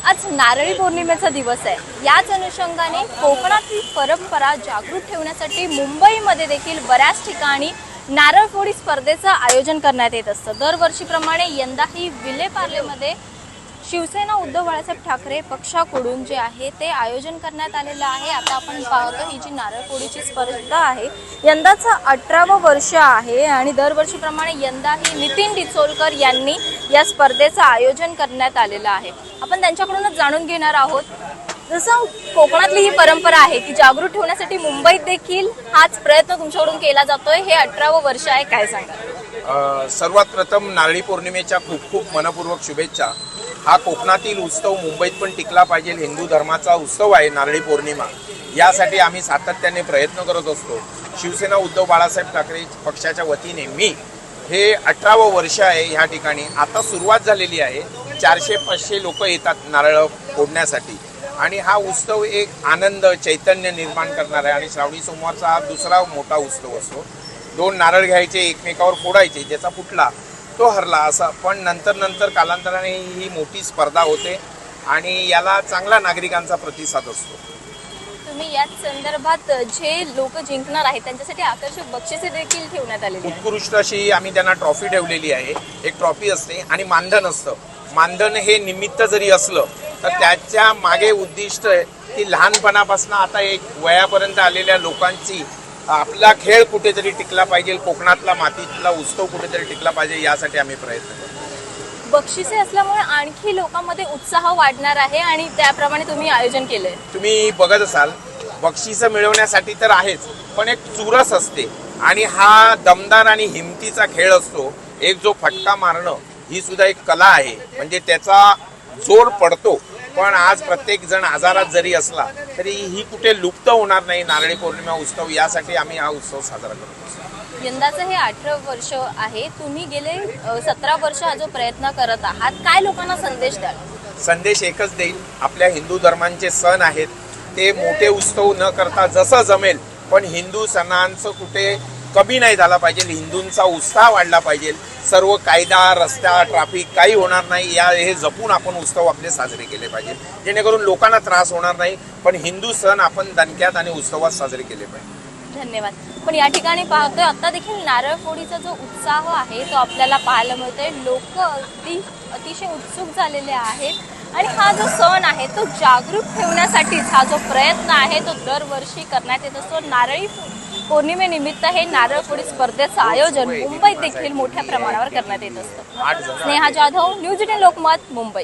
आज नारळी पौर्णिमेचा दिवस आहे। याच अनुषंगाने कोकणातील परंपरा जागृत ठेवण्यासाठी मुंबईमध्ये देखील बऱ्याच ठिकाणी नारळ फोडी स्पर्धेचं आयोजन करण्यात येत असतं। दरवर्षीप्रमाणे यंदाही विलेपार्लेमध्ये शिवसेना उद्धव बाळासाहेब ठाकरे पक्षाकडून जे आहे ते आयोजन करण्यात आलेलं आहे। आता आपण पाहतो ही जी नारळ फोडीची स्पर्धा आहे यंदाचं 18वं वर्ष आहे आणि दरवर्षीप्रमाणे यंदाही नितीन डिचोलकर यांनी या स्पर्धेचं आयोजन करण्यात आलेलं आहे। आपण त्यांच्याकडूनच जाणून घेणार आहोत। जसं कोकणातली ही परंपरा आहे की जागृत ठेवण्यासाठी मुंबईत देखील हाच प्रयत्न तुमच्याकडून केला जातोय। हे 18वं वर्ष आहे, काय सांगाल? सर्वात प्रथम नारळी पौर्णिमेच्या खूप खूप मनपूर्वक शुभेच्छा। हा कोकणातील उत्सव मुंबईत पण टिकला पाहिजे। हिंदू धर्माचा उत्सव आहे नारळी पौर्णिमा, यासाठी आम्ही सातत्याने प्रयत्न करत असतो। शिवसेना उद्धव बाळासाहेब ठाकरे पक्षाच्या वतीने मी हे 18वं वर्ष आहे ह्या ठिकाणी। आता सुरुवात झालेली आहे, 400-500 लोक येतात नारळ फोडण्यासाठी आणि हा उत्सव एक आनंद चैतन्य निर्माण करणार आहे। आणि श्रावणी सोमवारचा हा दुसरा मोठा उत्सव असतो। 2 नारळ घ्यायचे, एकमेकावर फोडायचे, ज्याचा फुटला तो हरला असं। पण नंतर कालांतराने ही मोठी स्पर्धा होते आणि याला चांगला नागरिकांचा प्रतिसाद असतो। तुम्ही याच संदर्भात जे लोक जिंकणार आहेत त्यांच्यासाठी आकर्षक बक्षिसे देखील ठेवण्यात आलेली आहेत। उत्कृष्ट अशी आम्ही त्यांना ट्रॉफी ठेवलेली आहे। एक ट्रॉफी असते आणि मानधन असतं। मानधन हे निमित्त जरी असलं तर त्याच्या मागे उद्दिष्ट आहे की लहानपणापासून आता एक वयापर्यंत आलेल्या लोकांची आपला खेळ कुठेतरी टिकला पाहिजे, कोकणातला मातीतला उत्सव कुठेतरी टिकला पाहिजे, यासाठी आम्ही प्रयत्न करतो। बक्षिसे असल्यामुळे आणखी लोकांमध्ये उत्साह वाढणार आहे आणि त्याप्रमाणे तुम्ही आयोजन केलंय। तुम्ही बघत असाल, बक्षिसं मिळवण्यासाठी तर आहेच, पण एक चुरस असते आणि हा दमदार आणि हिमतीचा खेळ असतो। एक जो फटका मारणं ही सुद्धा एक कला आहे, म्हणजे त्याचा जोर पडतो। पण आज प्रत्येक जण आजारात जरी असला तरी ही कुठे लुप्त होणार नाही नारळी पौर्णिमा उत्सव, यासाठी आम्ही हा उत्सव साजरा करतो। यंदाचं हे 18 वर्ष आहे, तुम्ही गेले 17 वर्ष हा जो प्रयत्न करत आहात, काय लोकांना संदेश द्याल? संदेश एकच देईल, आपल्या हिंदू धर्मांचे सण आहेत ते मोठे उत्सव न करता जसं जमेल, पण हिंदू सणांचं कुठे कमी नाही झाला पाहिजे, हिंदूंचा उत्साह वाढला पाहिजे। सर्व कायदा, रस्ता, ट्रॅफिक काही होणार नाही, हे जपून आपण उत्सव आपले साजरे केले पाहिजे, जेणेकरून लोकांना त्रास होणार नाही, पण हिंदू सण आपण दणक्यात आणि उत्सवात साजरे केले पाहिजे। धन्यवाद। पण या ठिकाणी पाहतोय आता देखील नारळ फोडीचा जो उत्साह आहे तो आपल्याला पाहायला मिळतोय। लोक अतिशय उत्सुक झालेले आहेत आणि हा जो सण आहे तो जागरूक ठेवण्यासाठीच हा जो प्रयत्न आहे तो दरवर्षी करण्यात येत असतो। नारळी पौर्णिमेनिमित्त हे नारळ फोडी स्पर्धेचं आयोजन मुंबईत देखील मोठ्या प्रमाणावर करण्यात येत असतं। स्नेहा जाधव, न्यूज 18 लोकमत, मुंबई।